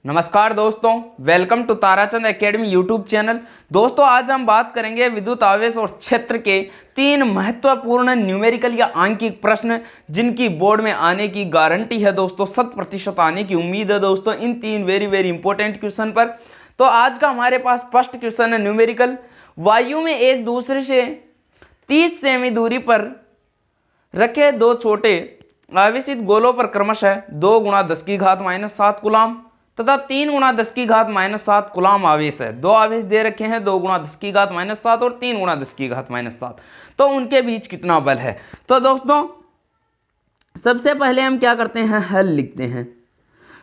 नमस्कार दोस्तों, welcome to Tarachand academy YouTube channel. दोस्तों आज हम बात करेंगे विद्युत आवेश और क्षेत्र के 3 महत्वपूर्ण न्यूमेरिकल या आंकिक प्रश्न जिनकी बोर्ड में आने की गारंटी है दोस्तों, 100% आने की उम्मीद है दोस्तों इन 3 वेरी इंपॉर्टेंट क्वेश्चन पर। तो आज का हमारे पास फर्स्ट क्वेश्चन है न्यूमेरिकल। वायु में एक दूसरे से 30 सेमी दूरी पर रखे 2 छोटे आवेशित गोलों पर क्रमशः 2 × 10⁻⁷ कूलाम तथा 3 × 10⁻⁷ कूलाम आवेश है। 2 आवेश दे रखे हैं, 2 × 10⁻⁷ और 3 × 10⁻⁷। तो उनके बीच कितना बल है। तो दोस्तों सबसे पहले हम क्या करते हैं, हल लिखते हैं।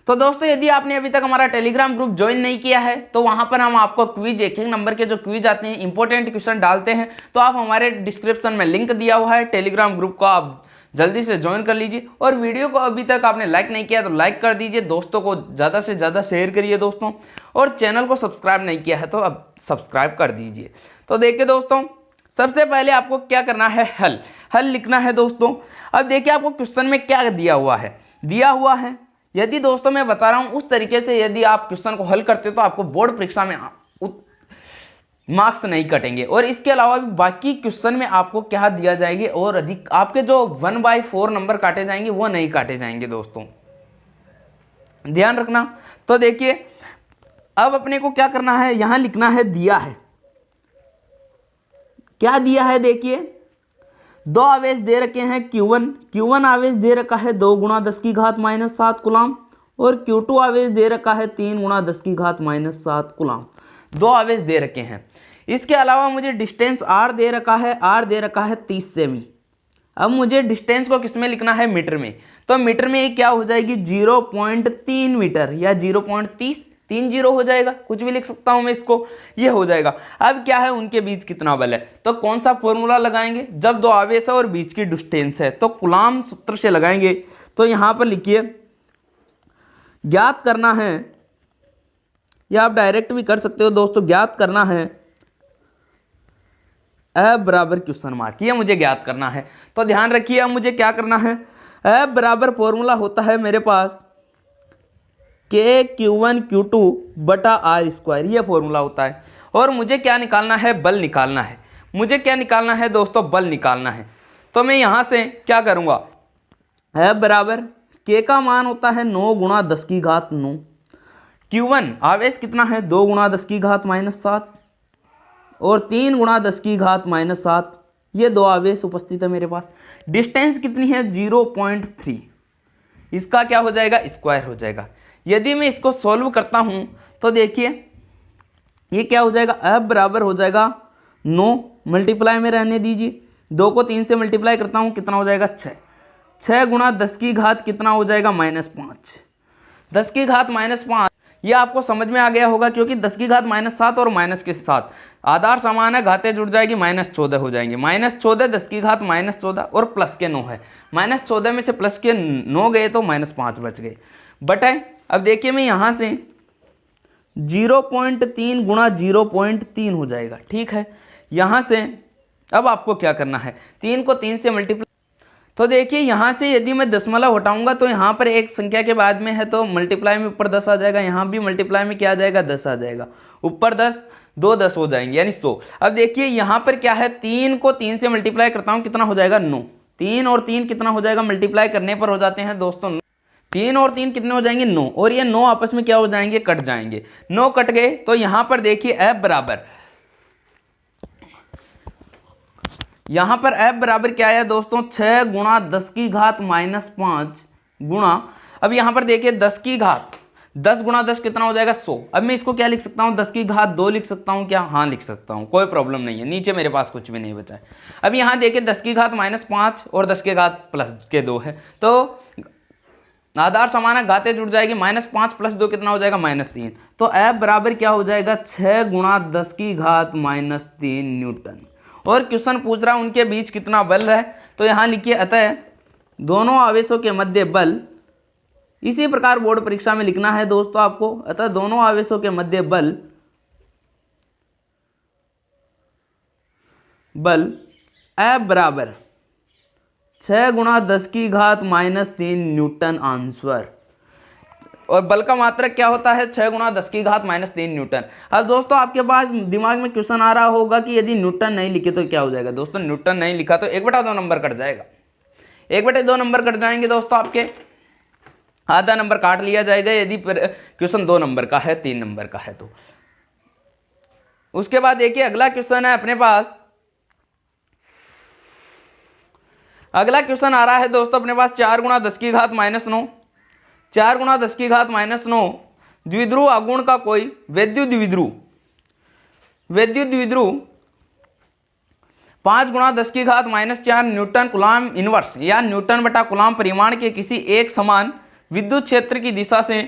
तो दोस्तों यदि आपने अभी तक हमारा टेलीग्राम ग्रुप ज्वाइन नहीं किया है तो वहां पर हम आपको क्विज एक नंबर के जो क्विज आते हैं, इंपॉर्टेंट क्वेश्चन डालते हैं। तो आप हमारे डिस्क्रिप्शन में लिंक दिया हुआ है, टेलीग्राम ग्रुप को आप जल्दी से ज्वाइन कर लीजिए। और वीडियो को अभी तक आपने लाइक नहीं किया तो लाइक कर दीजिए, दोस्तों को ज़्यादा से ज़्यादा शेयर करिए दोस्तों। और चैनल को सब्सक्राइब नहीं किया है तो अब सब्सक्राइब कर दीजिए। तो देखिए दोस्तों, सबसे पहले आपको क्या करना है, हल लिखना है दोस्तों। अब देखिए आपको क्वेश्चन में क्या दिया हुआ है। यदि दोस्तों मैं बता रहा हूँ उस तरीके से यदि आप क्वेश्चन को हल करते हो तो आपको बोर्ड परीक्षा में मार्क्स नहीं कटेंगे। और इसके अलावा भी बाकी क्वेश्चन में आपको क्या दिया जाएगी और अधिक आपके जो 1/4 नंबर काटे जाएंगे वो नहीं काटे जाएंगे दोस्तों, ध्यान रखना। तो देखिए अब अपने को क्या करना है, यहां लिखना है दिया है, क्या दिया है। देखिए 2 आवेश दे रखे हैं, Q1 आवेश दे रखा है 2 × 10⁻⁷ कूलाम और Q2 आवेश दे रखा है 3 × 10⁻⁷ कूलाम। 2 आवेश दे रखे हैं। इसके अलावा मुझे डिस्टेंस R दे रखा है 30 सेमी। अब मुझे डिस्टेंस को किस में लिखना है, मीटर में। तो मीटर में ये क्या हो जाएगी, 0.3 मीटर या 0.30 हो जाएगा, कुछ भी लिख सकता हूं मैं इसको, ये हो जाएगा। अब क्या है, उनके बीच कितना बल है। तो कौन सा फॉर्मूला लगाएंगे, जब 2 आवेश है और बीच की डिस्टेंस है तो कूलाम सूत्र से लगाएंगे। तो यहां पर लिखिए ज्ञात करना है, या आप डायरेक्ट भी कर सकते हो दोस्तों, ज्ञात करना है F बराबर क्वेश्चन मार्क, ये मुझे ज्ञात करना है। तो ध्यान रखिए अब मुझे क्या करना है, F बराबर फॉर्मूला होता है मेरे पास KQ1 Q2 बटा R², ये फॉर्मूला होता है। और मुझे क्या निकालना है, बल निकालना है। मुझे क्या निकालना है दोस्तों, बल निकालना है। तो मैं यहां से क्या करूंगा, F बराबर K का मान होता है 9 × 10⁻⁹। Q1 आवेश कितना है, 2 × 10⁻⁷ और 3 × 10⁻⁷, ये 2 आवेश उपस्थित है मेरे पास। डिस्टेंस कितनी है, 0.3, इसका क्या हो जाएगा, स्क्वायर हो जाएगा। यदि मैं इसको सॉल्व करता हूं तो देखिए ये क्या हो जाएगा, F बराबर हो जाएगा 9, मल्टीप्लाई में रहने दीजिए, 2 को 3 से मल्टीप्लाई करता हूं कितना हो जाएगा, 6 × 10 की घात कितना हो जाएगा, -5। 10 की घात -5 ये आपको समझ में आ गया होगा, क्योंकि 10 की घात -7 और माइनस के साथ आधार समान है, घातें जुड़ जाएगी, -14 हो जाएंगे। -14 10 की घात -14 और प्लस के 9 है, -14 में से प्लस के 9 गए तो -5 बच गए बटे। अब देखिए मैं यहाँ से 0.3 × 0.3 हो जाएगा, ठीक है। यहाँ से अब आपको क्या करना है, 3 को 3 से मल्टीप्लाई। तो देखिए यहाँ से यदि मैं दशमलव हटाऊंगा तो यहाँ पर एक संख्या के बाद में है तो मल्टीप्लाई में ऊपर 10 आ जाएगा, यहाँ भी मल्टीप्लाई में क्या आ जाएगा, 10 आ जाएगा, ऊपर 10 2 10 हो जाएंगे यानी 100। अब देखिए यहाँ पर क्या है, 3 को 3 से मल्टीप्लाई करता हूँ कितना हो जाएगा, 9। 3 और 3 कितना हो जाएगा, मल्टीप्लाई करने पर हो जाते हैं दोस्तों 3 और 3 कितने हो जाएंगे, 9। और ये 9 आपस में क्या हो जाएंगे, कट जाएंगे। 9 कट गए तो यहाँ पर देखिए F बराबर, यहां पर F बराबर क्या आया दोस्तों, 6 × 10⁻⁻5 गुणा, अब यहां पर देखिए 10 की घात 10 × 10 कितना हो जाएगा, 100। अब मैं इसको क्या लिख सकता हूं, 10 की घात 2 लिख सकता हूं क्या, हाँ लिख सकता हूं, कोई प्रॉब्लम नहीं है, नीचे मेरे पास कुछ भी नहीं बचा है। अब यहां देखिए 10 की घात -5 और 10 की घात +2 है, तो आधार समान है, घातें जुड़ जाएगी, -5 + 2 कितना हो जाएगा, -3। तो F बराबर क्या हो जाएगा, 6 × 10⁻³ न्यूटन। और क्वेश्चन पूछ रहा है उनके बीच कितना बल है। तो यहां लिखिए अतः दोनों आवेशों के मध्य बल, इसी प्रकार बोर्ड परीक्षा में लिखना है दोस्तों आपको, अतः दोनों आवेशों के मध्य बल F बराबर 6 × 10⁻³ न्यूटन आंसर। और बल का मात्रक क्या होता है 6 गुणा 10 की घात माइनस 3 न्यूटन। अब दोस्तों आपके पास दिमाग में क्वेश्चन आ रहा होगा कि यदि न्यूटन नहीं लिखे तो क्या हो जाएगा। दोस्तों न्यूटन नहीं लिखा तो 1/2 नंबर कट जाएगा, 1/2 नंबर कट जाएंगे दोस्तों, आपके आधा नंबर काट लिया जाएगा यदि क्वेश्चन 2 नंबर का है, 3 नंबर का है तो। उसके बाद देखिए अगला क्वेश्चन है अपने पास, अगला क्वेश्चन आ रहा है दोस्तों अपने पास 4 गुणा 10 की घात माइनस 9, 4 गुणा 10 की घात माइनस 9 द्विध्रुव आघूर्ण का कोई वैद्युत द्विध्रुव 5 गुणा 10 की घात माइनस 4 न्यूटन कूलाम इनवर्स या न्यूटन बटा कूलाम परिमाण के किसी एक समान विद्युत क्षेत्र की दिशा से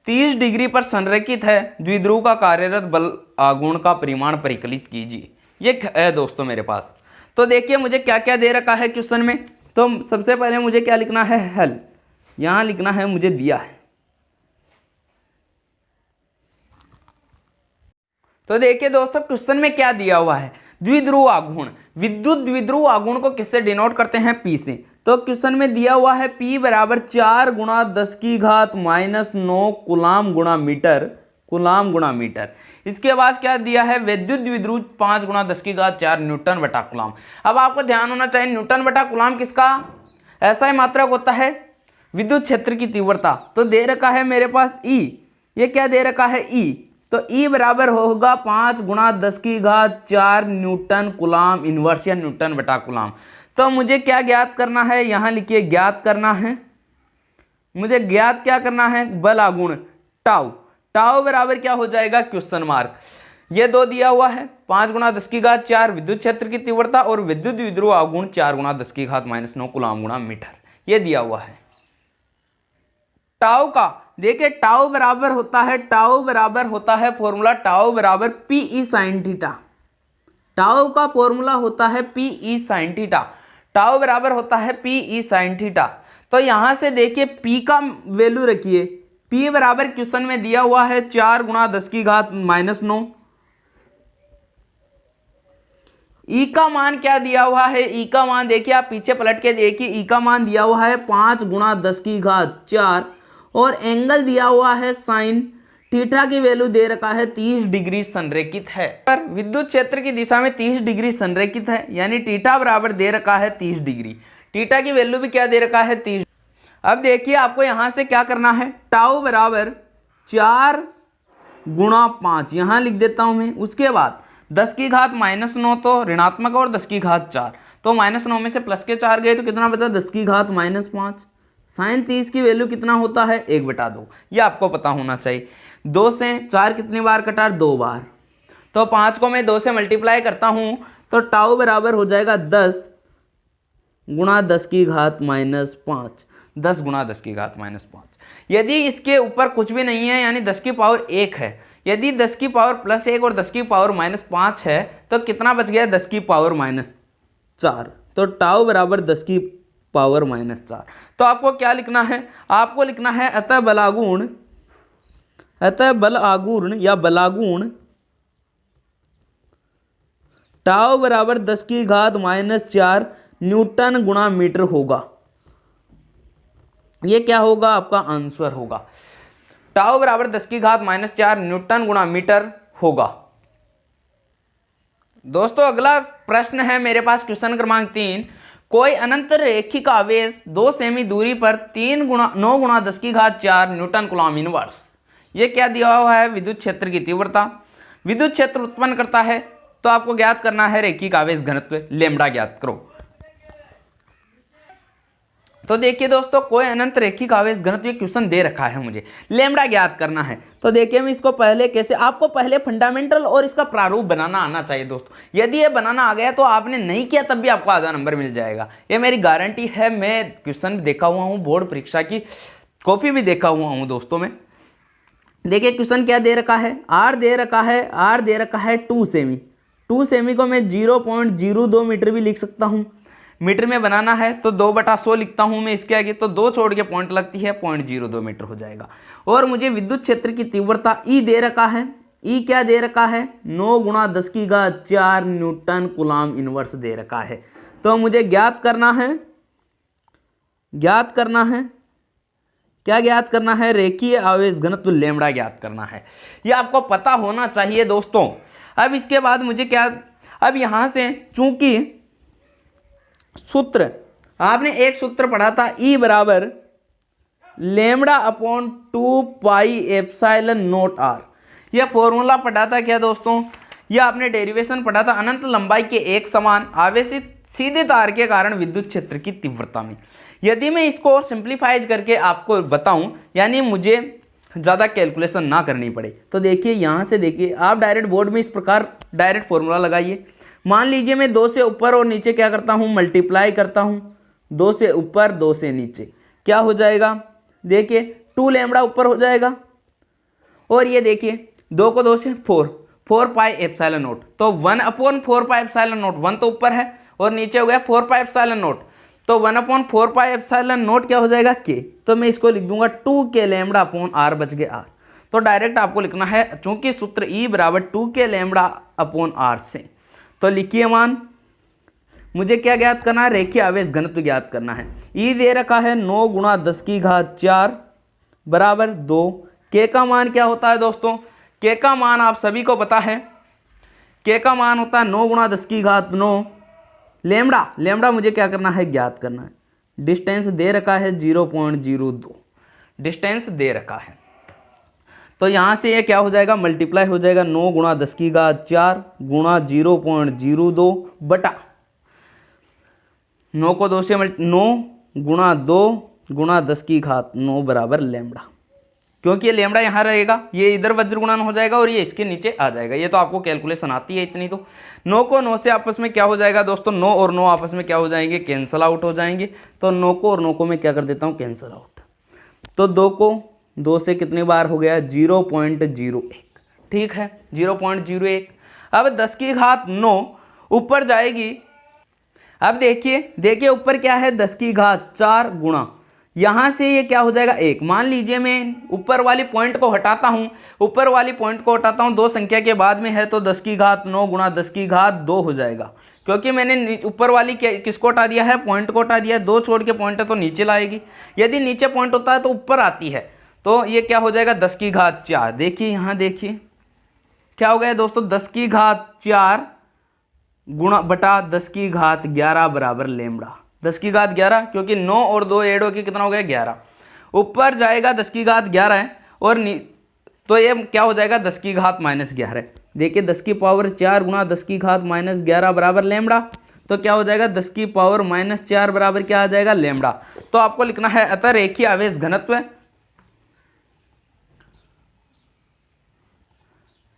30 डिग्री पर संरेखित है, द्विध्रुव का कार्यरत बल आघूर्ण का परिमाण परिकलित कीजिए। ये है दोस्तों मेरे पास। तो देखिए मुझे क्या क्या दे रखा है क्वेश्चन में। तो सबसे पहले मुझे क्या लिखना है, हल, यहां लिखना है, मुझे दिया है। तो देखिए दोस्तों क्वेश्चन में क्या दिया हुआ है, द्विध्रुव आघूर्ण, विद्युत द्विध्रुव आघूर्ण को किससे डिनोट करते हैं, P से। तो क्वेश्चन में दिया हुआ है P बराबर 4 गुणा 10 की घात माइनस 9 कूलाम गुणा मीटर। इसके बाद क्या दिया है, विद्युत द्विध्रुव 5 गुणा 10 की घात 4 न्यूटन बटा कूलाम। अब आपको ध्यान होना चाहिए न्यूटन बटा कूलाम किसका ऐसा ही मात्रक होता है, विद्युत क्षेत्र की तीव्रता। तो दे रखा है मेरे पास E, ये क्या दे रखा है E, तो E बराबर होगा 5 गुणा 10 की घात 4 न्यूटन कूलाम इनवर्स या न्यूटन बटा कूलाम। तो मुझे क्या ज्ञात करना है, यहां लिखिए ज्ञात करना है, मुझे ज्ञात क्या करना है, बल आघूर्ण टाउ। टाउ बराबर क्या हो जाएगा, क्वेश्चन मार्क। ये दो दिया हुआ है 5 गुणा 10 की घात 4 विद्युत क्षेत्र की तीव्रता और विद्युत द्विध्रुव आघूर्ण 4 गुणा 10 की घात माइनस 9 कूलाम गुणा मीटर, ये दिया हुआ है। टाउ का देखिए टाउ बराबर होता है फॉर्मूला टाउ बराबर पीई साइन थीटा। टाउ का फॉर्मूला होता है पीई साइन थीटा, टाउ बराबर होता है पीई साइन थीटा। तो यहां से देखिए पी का वैल्यू रखिए, पी बराबर क्वेश्चन में दिया हुआ है 4 गुणा 10 की घात माइनस 9। ई का मान क्या दिया हुआ है, ई का मान देखिए आप पीछे पलट के देखिए, ई का मान दिया हुआ है 5 गुणा 10 की घात 4 और एंगल दिया हुआ है साइन थीटा की वैल्यू दे रखा है 30 डिग्री संरेखित है। पर विद्युत क्षेत्र की दिशा में 30 डिग्री संरेखित है, यानी थीटा बराबर दे रखा है 30 डिग्री। थीटा की वैल्यू भी क्या दे रखा है 30। अब देखिए आपको यहां से क्या करना है, टाउ बराबर 4 गुणा 5 यहां लिख देता हूं मैं। उसके बाद 10 की घात माइनस 9 तो ऋणात्मक और 10 की घात 4, तो माइनस 9 में से प्लस के 4 गए तो कितना बचा, 10 की घात माइनस 5। साइन 30 की वैल्यू कितना होता है, 1/2। ये आपको पता होना चाहिए। 2 से 4 कितनी बार कटा, 2 बार। तो 5 को मैं 2 से मल्टीप्लाई करता हूं तो टाउ बराबर हो जाएगा 10 गुणा 10 की घात माइनस 5, 10 गुणा 10 की घात माइनस 5। यदि इसके ऊपर कुछ भी नहीं है यानी 10 की पावर 1 है, यदि 10 की पावर प्लस 1 और 10 की पावर माइनस 5 है तो कितना बच गया, 10 की पावर माइनस 4। तो टाउ बराबर 10 की पावर माइनस 4। तो आपको क्या लिखना है, आपको लिखना है अतः बल आघूर्ण या बलागुण टाउ बराबर 10 की घात माइनस 4 न्यूटन गुणा मीटर होगा। ये क्या होगा, आपका आंसर होगा। टाउ बराबर 10 की घात माइनस 4 न्यूटन गुणा मीटर होगा। दोस्तों अगला प्रश्न है मेरे पास क्वेश्चन क्रमांक 3, कोई अनंत रेखिक आवेश 2 सेमी दूरी पर 9 गुणा 10 की घात 4 न्यूटन कूलाम इनवर्स। ये क्या दिया हुआ है, विद्युत क्षेत्र की तीव्रता। विद्युत क्षेत्र उत्पन्न करता है तो आपको ज्ञात करना है रेखिक आवेश घनत्व, लेमडा ज्ञात करो। तो देखिए दोस्तों कोई अनंत रेखिक आवेश घनत्व, क्वेश्चन दे रखा है मुझे, लेमडा ज्ञात करना है। तो देखिए मैं इसको पहले कैसे, आपको पहले फंडामेंटल और इसका प्रारूप बनाना आना चाहिए दोस्तों। यदि ये बनाना आ गया तो आपने नहीं किया तब भी आपको आधा नंबर मिल जाएगा, ये मेरी गारंटी है। मैं क्वेश्चन भी देखा हुआ हूँ, बोर्ड परीक्षा की कॉपी भी देखा हुआ हूँ दोस्तों में। देखिए क्वेश्चन क्या दे रखा है, आर दे रखा है 2 सेमी। 2 सेमी को मैं 0.02 मीटर भी लिख सकता हूँ। मीटर में बनाना है तो 2/100 लिखता हूं मैं इसके आगे, तो 2 छोड़ के पॉइंट लगती है 0.02 मीटर हो जाएगा। और मुझे विद्युत क्षेत्र की तीव्रता ई दे रखा है, ई क्या दे रखा है, 9 गुणा 10 की घात 4 न्यूटन कूलाम इनवर्स दे रखा है। तो मुझे ज्ञात करना है क्या ज्ञात करना है? रेखीय आवेश घनत्व लैम्ब्डा ज्ञात करना है। ये आपको पता होना चाहिए दोस्तों। अब इसके बाद मुझे क्या, अब यहां से चूंकि सूत्र आपने एक सूत्र पढ़ा था, E बराबर lambda upon 2 pi epsilon naught R, यह फॉर्मूला पढ़ा था क्या दोस्तों? यह आपने डेरिवेशन पढ़ा था अनंत लंबाई के एक समान आवेशित सीधे तार के कारण विद्युत क्षेत्र की तीव्रता में। यदि मैं इसको सिंप्लीफाइज करके आपको बताऊं, यानी मुझे ज़्यादा कैलकुलेशन ना करनी पड़े, तो देखिए यहाँ से देखिए आप डायरेक्ट बोर्ड में इस प्रकार डायरेक्ट फॉर्मूला लगाइए। मान लीजिए मैं 2 से ऊपर और नीचे क्या करता हूँ, मल्टीप्लाई करता हूँ। 2 से ऊपर 2 से नीचे क्या हो जाएगा? देखिए 2 लैम्ब्डा ऊपर हो जाएगा, और ये देखिए 2 को 2 से 4 पाई एप्सिलॉन नॉट, तो 1/4 पाई एप्सिलॉन नॉट, 1 तो ऊपर है और नीचे हो गया 4 पाई एप्सिलॉन नॉट, तो 1/4 पाई एप्सिलॉन नॉट क्या हो जाएगा? के। तो मैं इसको लिख दूंगा 2k लैम्ब्डा अपॉन आर बच गए आर। तो डायरेक्ट आपको लिखना है, चूंकि सूत्र E बराबर 2k लैम्ब्डा अपॉन आर से, तो लिखिए मान, मुझे क्या ज्ञात करना है? रेखीय आवेश घनत्व ज्ञात करना है। E दे रखा है 9 × 10⁴ बराबर 2। K का मान क्या होता है दोस्तों? K का मान आप सभी को पता है, K का मान होता है 9 × 10⁹ लैम्ब्डा मुझे क्या करना है? ज्ञात करना है। डिस्टेंस दे रखा है 0.02, डिस्टेंस दे रखा है, तो यहाँ से ये क्या हो जाएगा? मल्टीप्लाई हो जाएगा 9 × 10⁴ गुणा 0.02 बटा 9 को 2 से 9 गुणा 2 गुणा 10⁹ बराबर लैम्ब्डा, क्योंकि ये लैम्ब्डा यहाँ रहेगा, ये इधर वज्र गुणन हो जाएगा और ये इसके नीचे आ जाएगा। ये तो आपको कैलकुलेशन आती है इतनी। तो 9 को 9 से आपस में क्या हो जाएगा दोस्तों? 9 और 9 आपस में क्या हो जाएंगे? कैंसल आउट हो जाएंगे। तो 9 को और 9 को मैं क्या कर देता हूँ? Cancel out. तो 2 को 2 से कितने बार हो गया? 0.01, ठीक है 0.01। अब 10⁹ ऊपर जाएगी। अब देखिए ऊपर क्या है? 10⁴ गुणा, यहां से ये क्या हो जाएगा? 1। मान लीजिए मैं ऊपर वाली पॉइंट को हटाता हूं, ऊपर वाली पॉइंट को हटाता हूं, 2 संख्या के बाद में है, तो 10⁹ गुणा 10⁻² हो जाएगा, क्योंकि मैंने ऊपर वाली किसको हटा दिया है? पॉइंट को हटा दिया। 2 छोड़ के पॉइंट है तो नीचे लाएगी, यदि नीचे पॉइंट होता है तो ऊपर आती है, तो ये क्या हो जाएगा? 10⁴। देखिए यहाँ देखिए क्या हो गया दोस्तों? 10⁴ गुणा बटा 10⁻11 बराबर लैम्ब्डा। 10⁻11 क्योंकि 9 और 2 ऐड होकर कितना हो गया? 11। ऊपर जाएगा 10⁻11 है, और तो ये क्या हो जाएगा? 10⁻−11। देखिए 10⁴ गुणा 10⁻−11 बराबर लैम्ब्डा, तो क्या हो जाएगा? 10⁻−4 बराबर क्या आ जाएगा? लैम्ब्डा। तो आपको लिखना है अतः रेखीय आवेश घनत्व,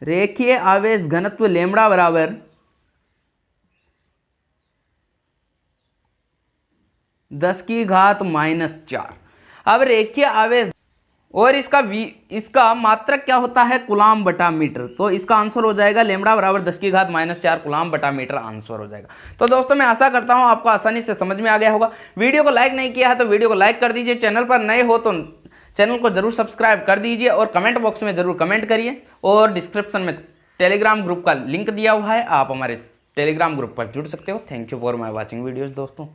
रेखीय आवेश घनत्व लैम्ब्डा बराबर 10⁻⁻4। अब रेखीय आवेश और इसका मात्रक क्या होता है? कूलाम बटा मीटर। तो इसका आंसर हो जाएगा लैम्ब्डा बराबर 10⁻⁻4 कूलाम बटा मीटर आंसर हो जाएगा। तो दोस्तों मैं आशा करता हूं आपको आसानी से समझ में आ गया होगा। वीडियो को लाइक नहीं किया है तो वीडियो को लाइक कर दीजिए, चैनल पर नए हो तो चैनल को जरूर सब्सक्राइब कर दीजिए, और कमेंट बॉक्स में जरूर कमेंट करिए, और डिस्क्रिप्शन में टेलीग्राम ग्रुप का लिंक दिया हुआ है, आप हमारे टेलीग्राम ग्रुप पर जुड़ सकते हो। Thank you for my watching videos दोस्तों।